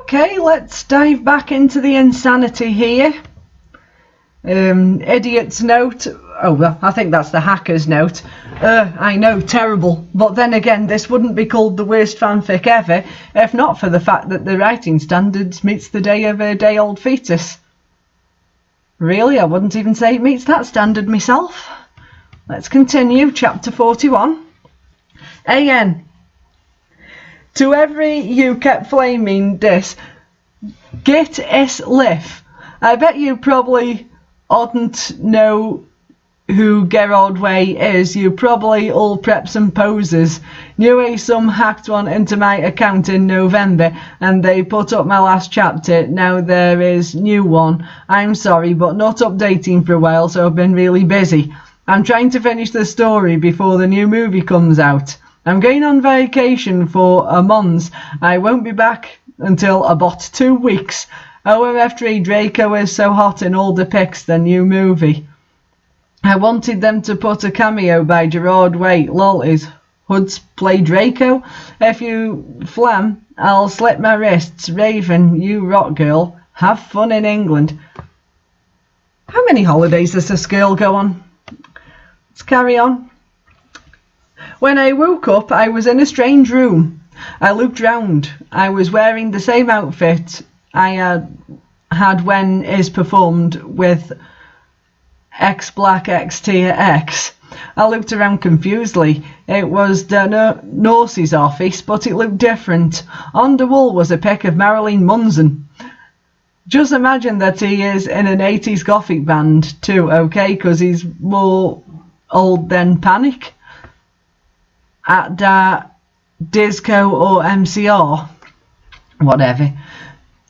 Okay, let's dive back into the insanity here. Idiot's note. Oh, well, I think that's the hacker's note. I know, terrible. But then again, this wouldn't be called the worst fanfic ever if not for the fact that the writing standards meets the day of a day-old fetus. Really, I wouldn't even say it meets that standard myself. Let's continue. Chapter 41. AN. To every you kept flaming this, git is live. I bet you probably oughtn't know who Gerard Way is. You probably all preps and posers. Knew some hacked one into my account in November and they put up my last chapter. Now there is new one. I'm sorry but not updating for a while, so I've been really busy. I'm trying to finish the story before the new movie comes out. I'm going on vacation for a month. I won't be back until about 2 weeks. OMF3 Draco is so hot in all the pics, the new movie. I wanted them to put a cameo by Gerard Way. Lol, is Hoods play Draco? If you flam, I'll slit my wrists. Raven, you rock girl. Have fun in England. How many holidays does this girl go on? Let's carry on. When I woke up, I was in a strange room. I looked round. I was wearing the same outfit I had when is performed with X Black X Tier X. I looked around confusedly. It was the nurse's office, but it looked different. On the wall was a pic of Marilyn Manson. Just imagine that he is in an 80s gothic band too, okay, because he's more old than Panic at Disco or MCR, whatever.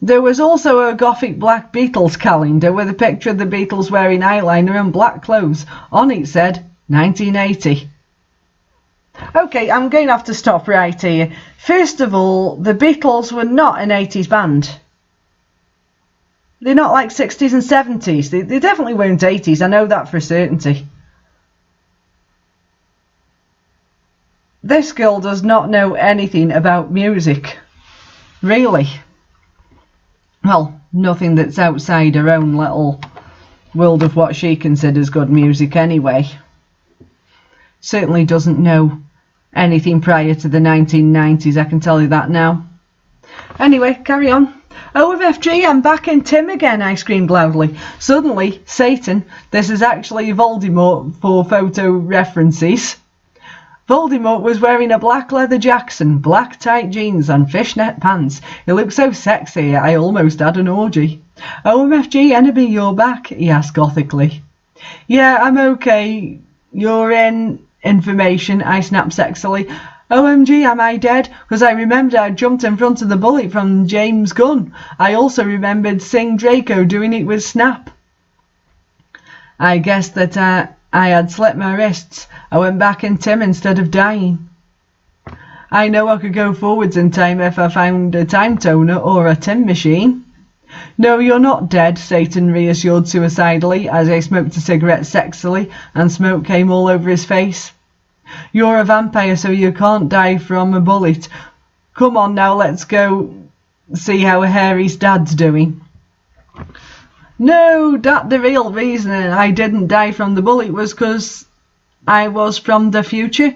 There was also a gothic black Beatles calendar with a picture of the Beatles wearing eyeliner and black clothes. On it said 1980. Okay, I'm going to have to stop right here. First of all, the Beatles were not an 80s band. They're not like 60s and 70s. They definitely weren't 80s. I know that for a certainty. This girl does not know anything about music. Really. Well, nothing that's outside her own little world of what she considers good music anyway. Certainly doesn't know anything prior to the 1990s, I can tell you that now. Anyway, carry on. OMFG, I'm back in Tim again, I screamed loudly. Suddenly, Satan, this is actually Voldemort for photo references. Voldemort was wearing a black leather Jackson, black tight jeans and fishnet pants. He looked so sexy, I almost had an orgy. OMFG, Enemy, you're back? He asked gothically. Yeah, I'm okay. You're in information, I snapped sexily. OMG, am I dead? Because I remembered I jumped in front of the bullet from James' gun. I also remembered Sing Draco doing it with Snap. I guess that I had slit my wrists. I went back in Tim instead of dying. I know I could go forwards in time if I found a time toner or a Tim machine. No, you're not dead, Satan reassured suicidally as he smoked a cigarette sexily and smoke came all over his face. You're a vampire, so you can't die from a bullet. Come on now, let's go see how Harry's dad's doing. No, that the real reason I didn't die from the bullet was because I was from the future.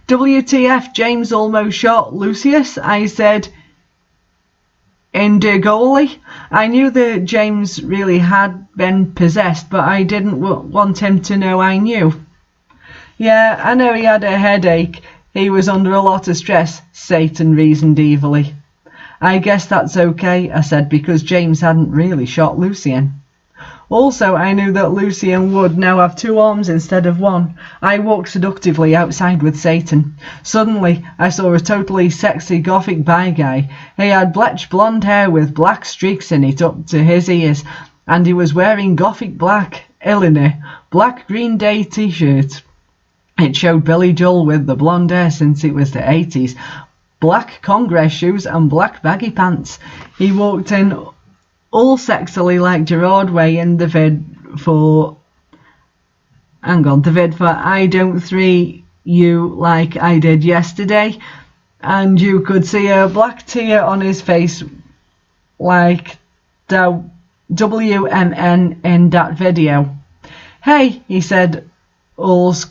WTF, James almost shot Lucius, I said indigolly. I knew that James really had been possessed, but I didn't want him to know I knew. Yeah, I know he had a headache. He was under a lot of stress, Satan reasoned evilly. I guess that's okay, I said, because James hadn't really shot Lucien. Also, I knew that Lucien would now have 2 arms instead of 1. I walked seductively outside with Satan. Suddenly, I saw a totally sexy gothic bi guy. He had bleached blonde hair with black streaks in it up to his ears, and he was wearing gothic black Eleanor, black Green Day t-shirt. It showed Billy Joel with the blonde hair since it was the 80s, black Congress shoes and black baggy pants. He walked in all sexily like Gerard Way in the vid for I Don't 3 You Like I Did Yesterday, and you could see a black tear on his face like the WMN in that video. Hey, he said, all's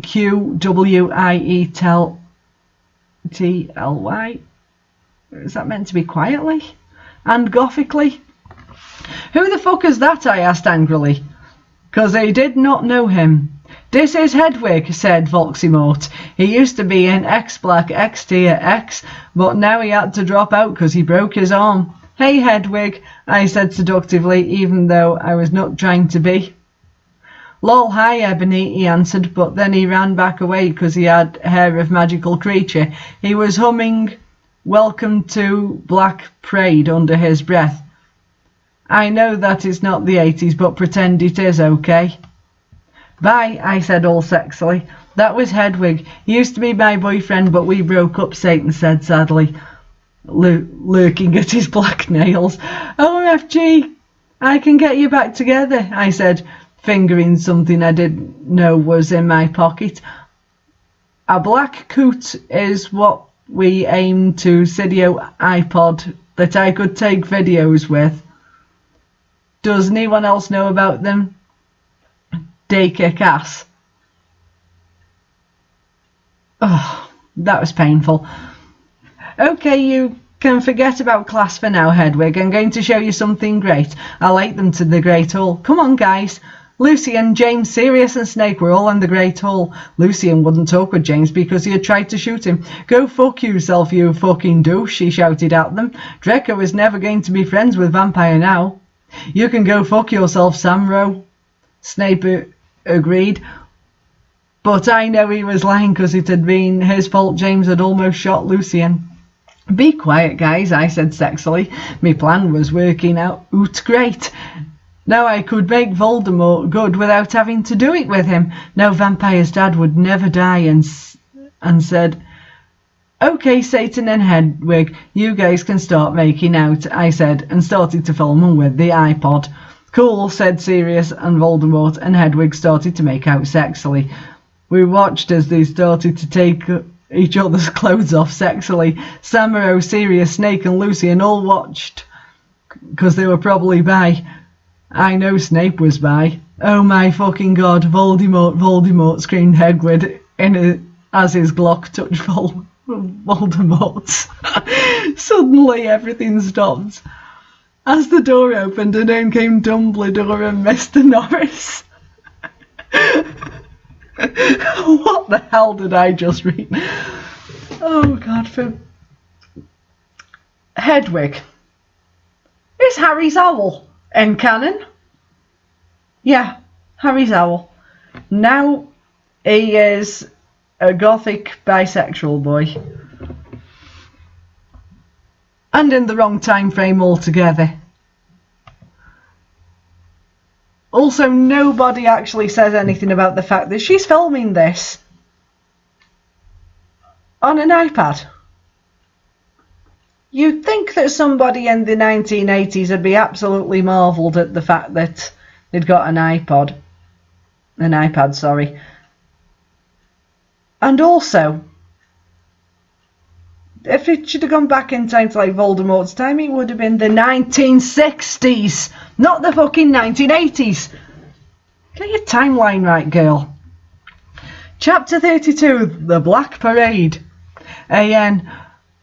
QWIETLY. Is that meant to be quietly? And gothically? Who the fuck is that? I asked angrily, 'cause I did not know him. This is Hedwig, said Voxymort. He used to be in X-Black X-Tier X, but now he had to drop out 'cause he broke his arm. Hey Hedwig, I said seductively, even though I was not trying to be. Lol, hi Ebony, he answered, but then he ran back away 'cause he had hair of magical creature. He was humming Welcome to Black Parade under his breath. I know that it's not the 80s, but pretend it is, okay? Bye, I said all sexily. That was Hedwig. He used to be my boyfriend, but we broke up, Satan said sadly, lurking at his black nails. OMFG, I can get you back together, I said, fingering something I didn't know was in my pocket. A black coot is what we aim to Cydio iPod that I could take videos with. Does anyone else know about them? They kick ass. Oh, that was painful. Okay, you can forget about class for now, Hedwig. I'm going to show you something great. I'll take them to the Great Hall. Come on, guys. Lucian, James, Sirius and Snake were all in the Great Hall. Lucian wouldn't talk with James because he had tried to shoot him. Go fuck yourself, you fucking douche, he shouted at them. Draco is never going to be friends with Vampire now. You can go fuck yourself, Samro. Snape agreed. But I know he was lying because it had been his fault James had almost shot Lucian. Be quiet, guys, I said sexily. My plan was working out great. Now I could make Voldemort good without having to do it with him. Now Vampire's dad would never die and said, Okay, Satan and Hedwig, you guys can start making out, I said, and started to film them with the iPod. Cool, said Sirius, and Voldemort and Hedwig started to make out sexily. We watched as they started to take each other's clothes off sexily. Samuro, Sirius, Snake and Lucian all watched because they were probably bi. I know Snape was bi. Oh my fucking god, Voldemort, Voldemort, screamed Hedwig as his Glock touched Voldemort's. Suddenly everything stopped. As the door opened and in came Dumbledore and Mr. Norris. What the hell did I just read? Oh god, Hedwig. Is Harry's owl in canon? Yeah, Harry's owl. Now he is a gothic bisexual boy. And in the wrong time frame altogether. Also, nobody actually says anything about the fact that she's filming this on an iPad. You'd think that somebody in the 1980s would be absolutely marvelled at the fact that they'd got an iPad, sorry. And also, if it should have gone back in time to like Voldemort's time, it would have been the 1960s, not the fucking 1980s. Get your timeline right, girl. Chapter 32, The Black Parade. AN,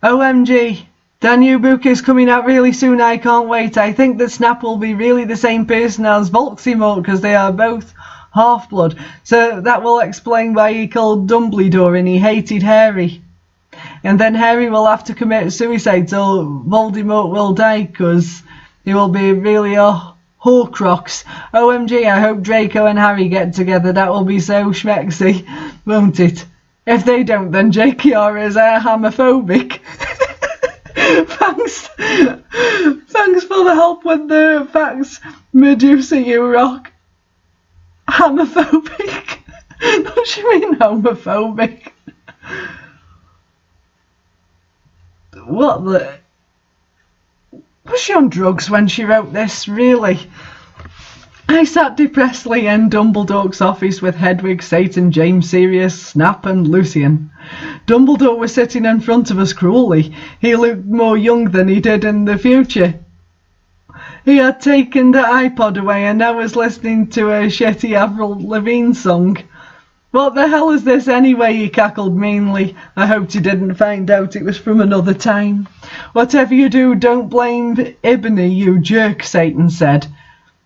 OMG, the new book is coming out really soon, I can't wait. I think that Snap will be really the same person as Voxymort because they are both half-blood. So that will explain why he called Dumbledore and he hated Harry. And then Harry will have to commit suicide, so Voldemort will die because he will be really a Horcrux. OMG, I hope Draco and Harry get together. That will be so schmexy, won't it? If they don't, then JKR is homophobic. Thanks for the help with the facts, Medusa, you rock. Homophobic? Don't you mean homophobic? What the... Was she on drugs when she wrote this, really? I sat depressedly in Dumbledore's office with Hedwig, Satan, James, Sirius, Snap and Lucian. Dumbledore was sitting in front of us cruelly. He looked more young than he did in the future. He had taken the iPod away and now was listening to a shitty Avril Lavigne song. What the hell is this anyway, he cackled meanly. I hoped he didn't find out it was from another time. Whatever you do, don't blame Ebony, you jerk, Satan said.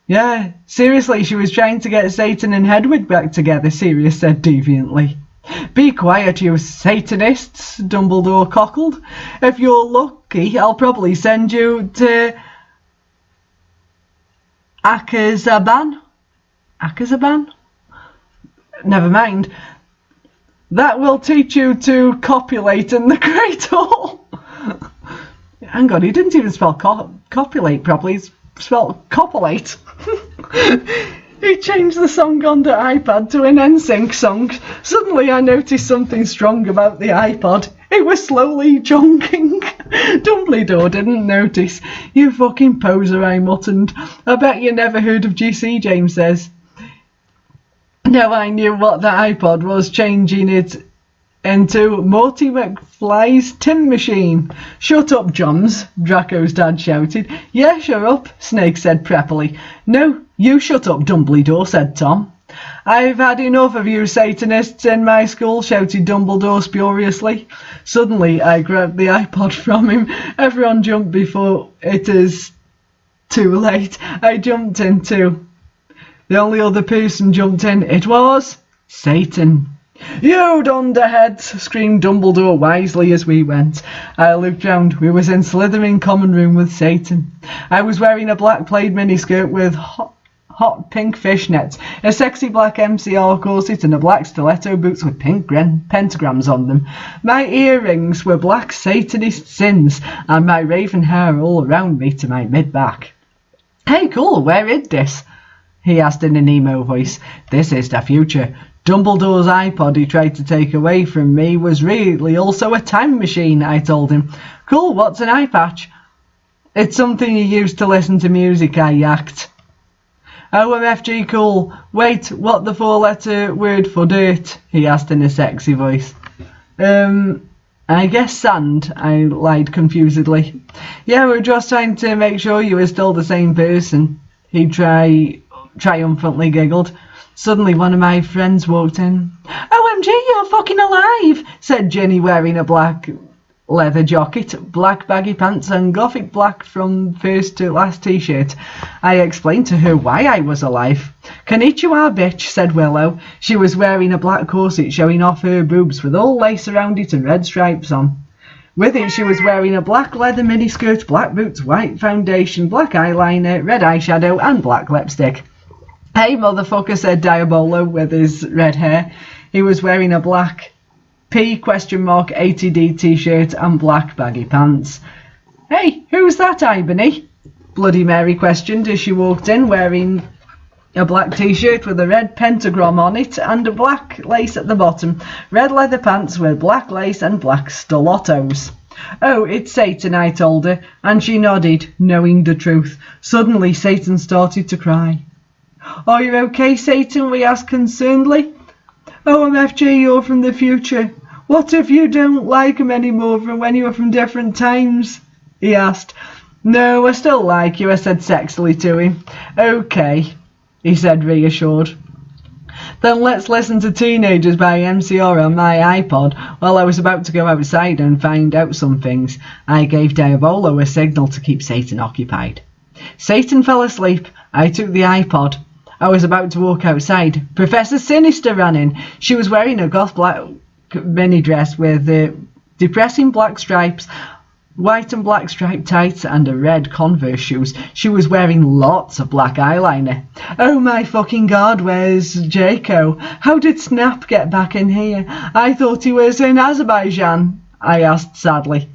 Yeah, seriously, she was trying to get Satan and Hedwig back together, Sirius said deviantly. Be quiet, you Satanists, Dumbledore cockled. If you're lucky, I'll probably send you to Akazaban? Akazaban? Never mind. That will teach you to copulate in the Great Hall. Hang on, he didn't even spell copulate properly. He spelled copulate. He changed the song on the iPad to an NSYNC song. Suddenly I noticed something strong about the iPod. It was slowly jonking. Dumbledore didn't notice. You fucking poser, I muttered. I bet you never heard of GC, James says. Now I knew what the iPod was, changing it into Morty McFly's tin machine. Shut up, Johns, Draco's dad shouted. Yeah, shut up, Snake said preppily. No, you shut up, Dumbledore, said Tom. I've had enough of you Satanists in my school, shouted Dumbledore furiously. Suddenly I grabbed the iPod from him. Everyone jumped before it is too late. I jumped in too. The only other person jumped in. It was Satan. You dunderheads, screamed Dumbledore wisely as we went. I looked round. We was in Slytherin common room with Satan. I was wearing a black plaid miniskirt with hot pink fishnets, a sexy black MCR corset and a black stiletto boots with pink pentagrams on them. My earrings were black Satanist sins and my raven hair all around me to my mid-back. Hey, cool, where is this? He asked in an emo voice. This is the future. Dumbledore's iPod he tried to take away from me was really also a time machine, I told him. Cool, what's an eye patch? It's something you use to listen to music, I yacked. OMFG cool. Wait, what the four-letter word for dirt? He asked in a sexy voice. I guess sand, I lied confusedly. Yeah, we're just trying to make sure you were still the same person. He triumphantly giggled. Suddenly one of my friends walked in. OMG, you're fucking alive, said Jenny wearing a black leather jacket, black baggy pants and gothic black from first to last t-shirt. I explained to her why I was alive. Konnichiwa, bitch, said Willow. She was wearing a black corset showing off her boobs with all lace around it and red stripes on. With it she was wearing a black leather miniskirt, black boots, white foundation, black eyeliner, red eyeshadow and black lipstick. Hey motherfucker, said Diabolo with his red hair. He was wearing a black P?ATD t-shirt and black baggy pants. Hey, who's that, Ibony? Bloody Mary questioned as she walked in wearing a black t-shirt with a red pentagram on it and a black lace at the bottom, red leather pants with black lace and black stilettos. Oh, it's Satan, I told her, and she nodded, knowing the truth. Suddenly Satan started to cry. Are you okay, Satan? We asked concernedly. OMFG, you're from the future. What if you don't like him anymore from when you were from different times? He asked. No, I still like you, I said sexily to him. Okay, he said reassured. Then let's listen to Teenagers by MCR on my iPod. While I was about to go outside and find out some things, I gave Diabolo a signal to keep Satan occupied. Satan fell asleep. I took the iPod. I was about to walk outside. Professor Sinister ran in. She was wearing a goth black mini dress with depressing black stripes, white and black striped tights and a red Converse shoes. She was wearing lots of black eyeliner. Oh my fucking god, where's Jaco? How did Snap get back in here? I thought he was in Azerbaijan, I asked sadly.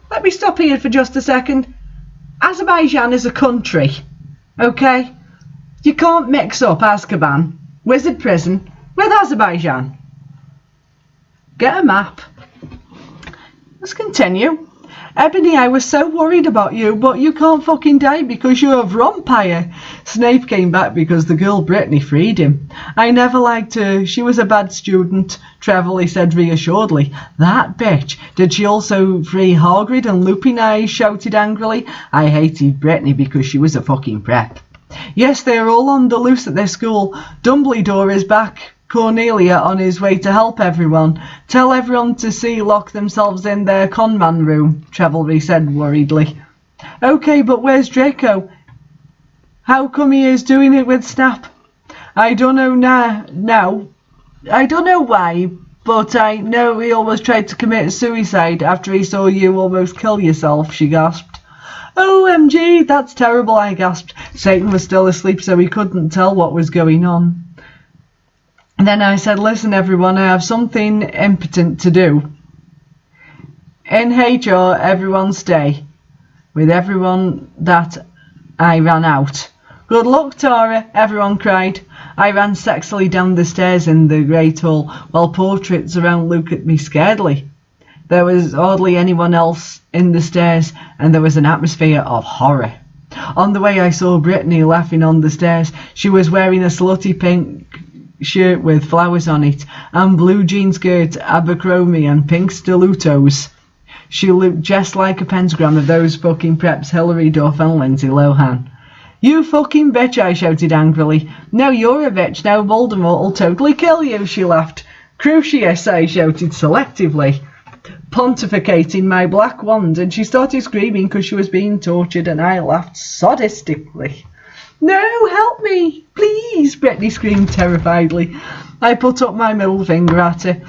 Let me stop here for just a second. Azerbaijan is a country, okay? You can't mix up Azkaban, Wizard Prison, with Azerbaijan. Get a map. Let's continue. Ebony, I was so worried about you, but you can't fucking die because you're a vampire. Snape came back because the girl Brittany freed him. I never liked her. She was a bad student, Trevelyan said reassuredly. That bitch. Did she also free Hagrid and Lupin? I shouted angrily. I hated Brittany because she was a fucking prep. Yes, they are all on the loose at their school. Dumbledore is back. Cornelia on his way to help everyone. Tell everyone to lock themselves in their conman room, Trevelyan said worriedly. Okay, but where's Draco? How come he is doing it with Snap? I don't know now. I don't know why, but I know he almost tried to commit suicide after he saw you almost kill yourself, she gasped. OMG, that's terrible, I gasped. Satan was still asleep, so he couldn't tell what was going on. Then I said, listen everyone, I have something impotent to do. In HR, everyone stay. With everyone that I ran out. Good luck, Tara, everyone cried. I ran sexily down the stairs in the Great Hall, while portraits around looked at me scaredly. There was hardly anyone else in the stairs, and there was an atmosphere of horror. On the way I saw Brittany laughing on the stairs. She was wearing a slutty pink shirt with flowers on it, and blue jean skirt, Abercrombie, and pink stilettos. She looked just like a pentagram of those fucking preps Hilary Duff and Lindsay Lohan. You fucking bitch, I shouted angrily. No, you're a bitch, now Voldemort will totally kill you, she laughed. Crucius, I shouted selectively, pontificating my black wand, and she started screaming because she was being tortured, and I laughed sadistically. No, help me, please, Brittany screamed terrifiedly. I put up my middle finger at her.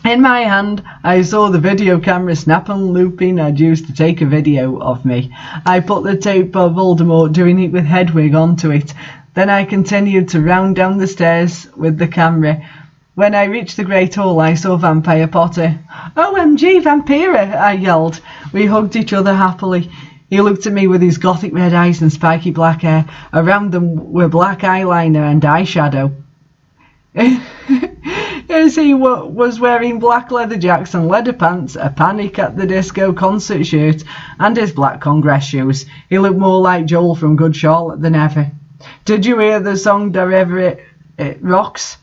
In my hand, I saw the video camera Snap and Lupin had used to take a video of me. I put the tape of Voldemort doing it with Hedwig onto it. Then I continued to round down the stairs with the camera. When I reached the Great Hall, I saw Vampire Potter. OMG, Vampira, I yelled. We hugged each other happily. He looked at me with his gothic red eyes and spiky black hair. Around them were black eyeliner and eyeshadow. As he was wearing black leather jacks and leather pants, a Panic at the Disco concert shirt, and his black Congress shoes. He looked more like Joel from Good Charlotte than ever. Did you hear the song Wherever It Rocks?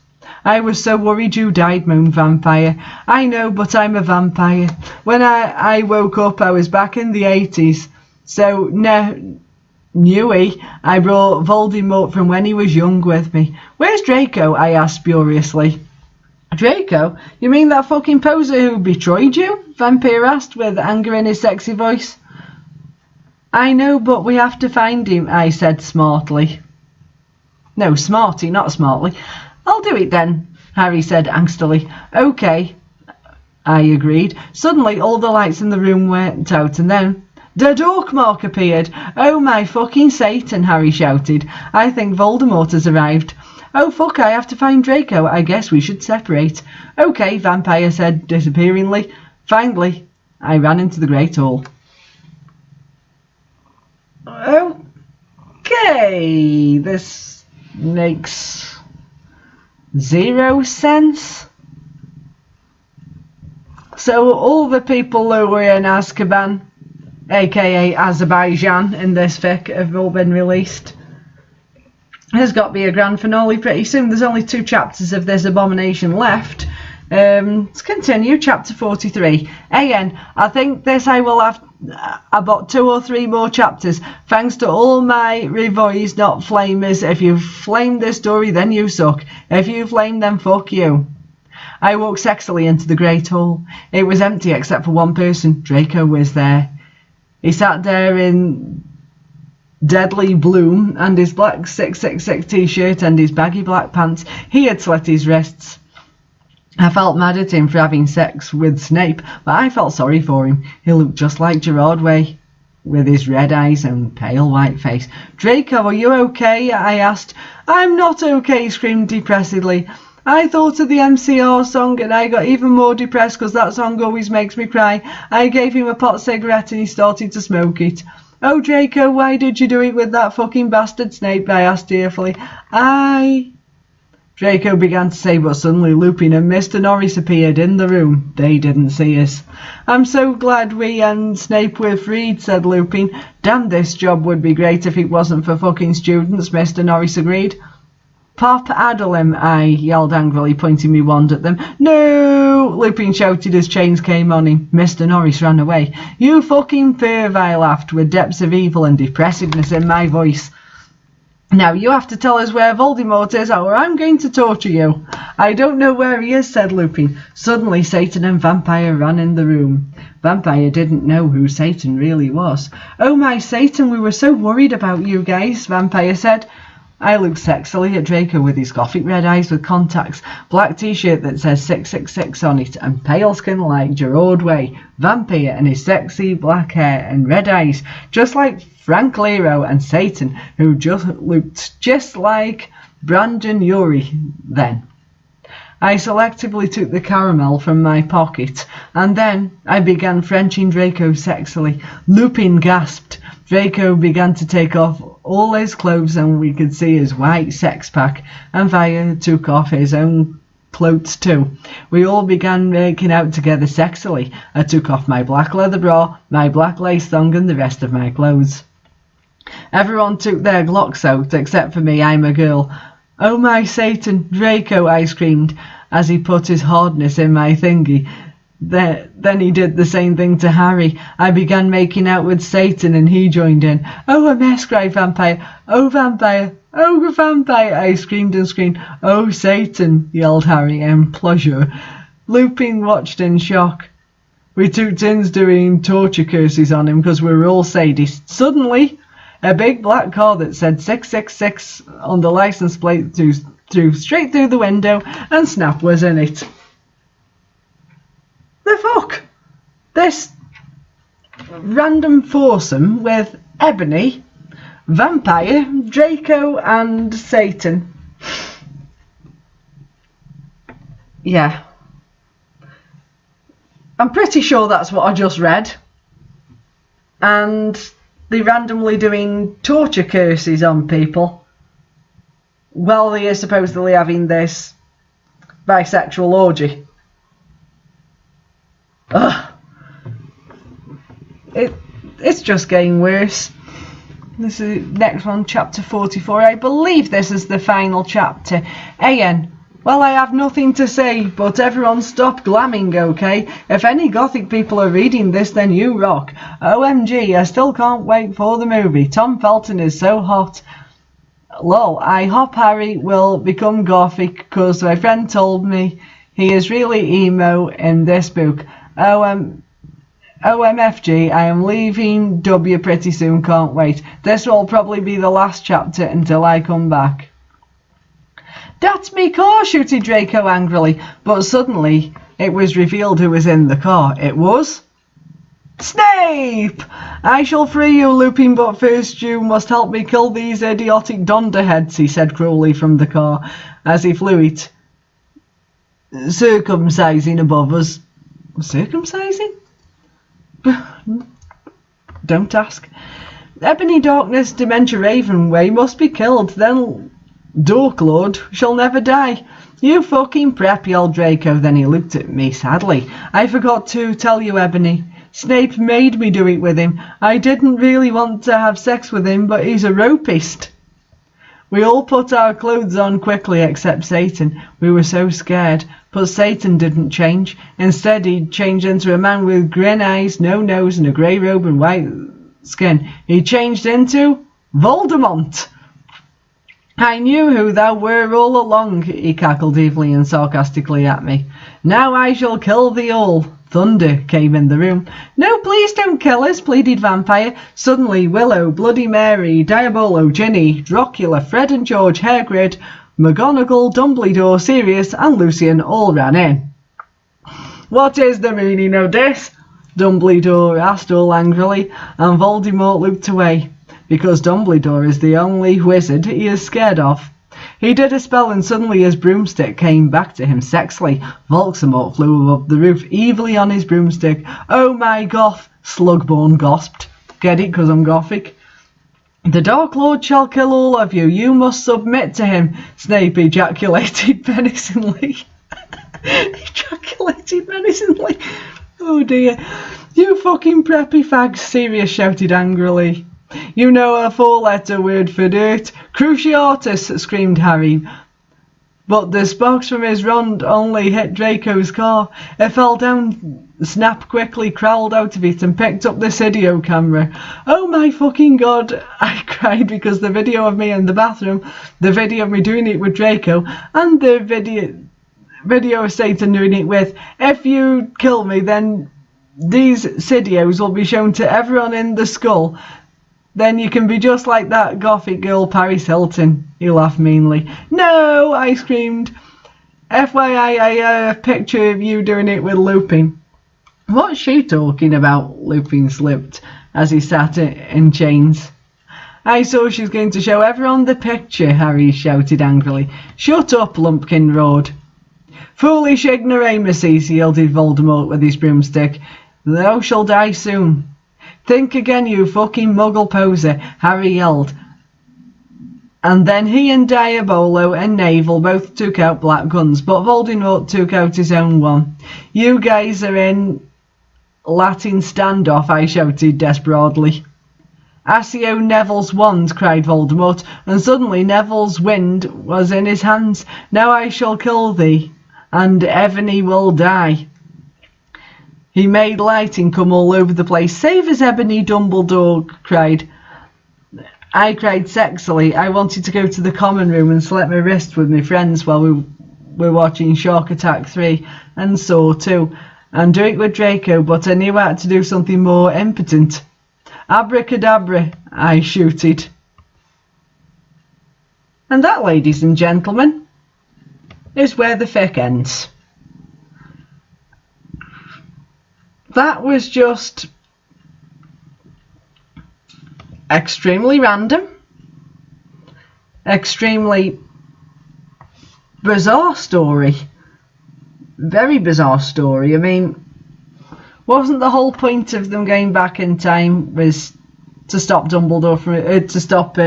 I was so worried you died, moaned Vampire. I know, but I'm a vampire. When I woke up, I was back in the 80s. So, Newy, I brought Voldemort from when he was young with me. Where's Draco? I asked furiously. Draco? You mean that fucking poser who betrayed you? Vampire asked with anger in his sexy voice. I know, but we have to find him, I said smartly. No, smarty, not smartly. I'll do it then, Harry said angstily. Okay, I agreed. Suddenly, all the lights in the room went out, and then the Dorkmark appeared. Oh my fucking Satan, Harry shouted. I think Voldemort has arrived. Oh fuck, I have to find Draco. I guess we should separate. Okay, Vampire said disappearingly. Finally, I ran into the Great Hall. Okay, this makes 0 sense. So all the people who were in Azkaban, aka Azerbaijan, in this fic have all been released. There's got to be a grand finale pretty soon. There's only 2 chapters of this abomination left. Let's continue. Chapter 43. AN, I think this I will have about 2 or 3 more chapters. Thanks to all my revoys, not flamers. If you flame this story, then you suck. If you flame, then fuck you. I walked sexily into the Great Hall. It was empty except for one person. Draco was there. He sat there in deadly bloom and his black 666 t-shirt and his baggy black pants. He had slit his wrists. I felt mad at him for having sex with Snape, but I felt sorry for him. He looked just like Gerard Way, with his red eyes and pale white face. Draco, are you okay? I asked. I'm not okay, screamed depressedly. I thought of the MCR song and I got even more depressed because that song always makes me cry. I gave him a pot cigarette and he started to smoke it. Oh, Draco, why did you do it with that fucking bastard Snape? I asked tearfully. Draco began to say, but suddenly Lupin and Mr. Norris appeared in the room. They didn't see us. I'm so glad we and Snape were freed, said Lupin. Damn, this job would be great if it wasn't for fucking students, Mr. Norris agreed. Pop addle him, I yelled angrily, pointing me wand at them. No! Lupin shouted as chains came on him. Mr. Norris ran away. You fucking perv, I laughed, with depths of evil and depressiveness in my voice. Now you have to tell us where Voldemort is, or I'm going to torture you. I don't know where he is, said Lupin. Suddenly Satan and Vampire ran in the room. Vampire didn't know who Satan really was. Oh my Satan, we were so worried about you guys, Vampire said. I looked sexily at Draco with his gothic red eyes with contacts, black t-shirt that says 666 on it, and pale skin like Gerard Way, Vampire and his sexy black hair and red eyes, just like Frank Lero and Satan, who just looked just like Brandon Urie then. I selectively took the caramel from my pocket, and then I began Frenching Draco sexily. Lupin gasped. Draco began to take off all his clothes, and we could see his white sex pack, and Fire took off his own clothes too. We all began making out together sexily. I took off my black leather bra, my black lace thong, and the rest of my clothes. Everyone took their Glocks out, except for me. I'm a girl. Oh my Satan, Draco, I screamed, as he put his hardness in my thingy. Then he did the same thing to Harry. I began making out with Satan, and he joined in. Oh, a mess, cried Vampire. Oh, Vampire. Oh, Vampire, I screamed and screamed. Oh, Satan, yelled Harry in pleasure. Lupin watched in shock. We took turns doing torture curses on him because we were all sadists. Suddenly, a big black car that said 666 on the license plate threw straight through the window, and Snap was in it. The fuck? This random foursome with Ebony, Vampire, Draco, and Satan. Yeah. I'm pretty sure that's what I just read. And they're randomly doing torture curses on people while they are supposedly having this bisexual orgy. Ugh. It's just getting worse. This is next one, chapter 44. I believe this is the final chapter. AN. Well, I have nothing to say, but everyone stop glamming, okay? If any gothic people are reading this, then you rock. OMG, I still can't wait for the movie. Tom Felton is so hot. Lol, I hope Harry will become gothic, cause my friend told me he is really emo in this book. OMFG, I am leaving W pretty soon, can't wait. This will probably be the last chapter until I come back. That's me car, shouted Draco angrily, but suddenly it was revealed who was in the car. It was Snape! I shall free you, Lupin, but first you must help me kill these idiotic dunderheads, he said cruelly from the car as he flew it, circumcising above us. Circumcising? Don't ask. Ebony Darkness Dementia Ravenway must be killed, then Dorklord shall never die. You fucking prep, yelled Draco. Then he looked at me sadly. I forgot to tell you, Ebony. Snape made me do it with him. I didn't really want to have sex with him, but he's a rapist. We all put our clothes on quickly except Satan. We were so scared. But Satan didn't change. Instead, he changed into a man with green eyes, no nose, and a grey robe and white skin. He changed into Voldemort. I knew who thou were all along, he cackled evilly and sarcastically at me. Now I shall kill thee all. Thunder came in the room. No, please don't kill us, pleaded Vampire. Suddenly, Willow, Bloody Mary, Diabolo, Ginny, Dracula, Fred and George, Hagrid, McGonagall, Dumbledore, Sirius, and Lucian all ran in. What is the meaning of this? Dumbledore asked all angrily, and Voldemort looked away, because Dumbledore is the only wizard he is scared of. He did a spell, and suddenly his broomstick came back to him sexily. Voldemort flew above the roof, evilly on his broomstick. Oh my goth, Slugborn gasped. Get it, 'cause I'm gothic. The Dark Lord shall kill all of you. You must submit to him. Snape ejaculated menacingly. Ejaculated menacingly. Oh dear. You fucking preppy fags, Sirius shouted angrily. You know a four-letter word for dirt. Cruciatus, screamed Harry. But the sparks from his rod only hit Draco's car. It fell down. Snap quickly crawled out of it and picked up the video camera. Oh my fucking god, I cried, because the video of me in the bathroom, the video of me doing it with Draco, and the video of Satan doing it with, if you kill me, then these videos will be shown to everyone in the school. Then you can be just like that gothic girl Paris Hilton. He laughed meanly. No, I screamed. FYI, I have a picture of you doing it with Lupin. What's she talking about? Lupin slipped as he sat in chains. I saw she's going to show everyone the picture, Harry shouted angrily. Shut up, Lumpkin roared. Foolish ignoramuses, yelled Voldemort with his broomstick. Thou shalt die soon. Think again, you fucking muggle poser, Harry yelled. And then he and Diabolo and Navel both took out black guns, but Voldemort took out his own one. You guys are in Latin standoff, I shouted desperately. Accio Neville's wand, cried Voldemort, and suddenly Neville's wind was in his hands. Now I shall kill thee, and Evany will die. He made lighting come all over the place. Save us, Ebony, Dumbledore cried. I cried sexily. I wanted to go to the common room and slap my wrist with my friends while we were watching Shark Attack 3 and Saw 2, and do it with Draco, but I knew I had to do something more impotent. Abracadabra, I shouted. And that, ladies and gentlemen, is where the fic ends. That was just extremely random, extremely bizarre story, very bizarre story. I mean, wasn't the whole point of them going back in time was to stop Dumbledore from to stop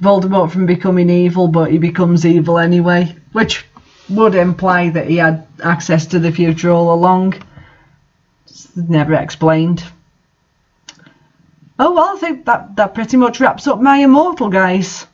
Voldemort from becoming evil, but he becomes evil anyway, which would imply that he had access to the future all along. Never explained. Oh well, I think that pretty much wraps up my Immortal, guys.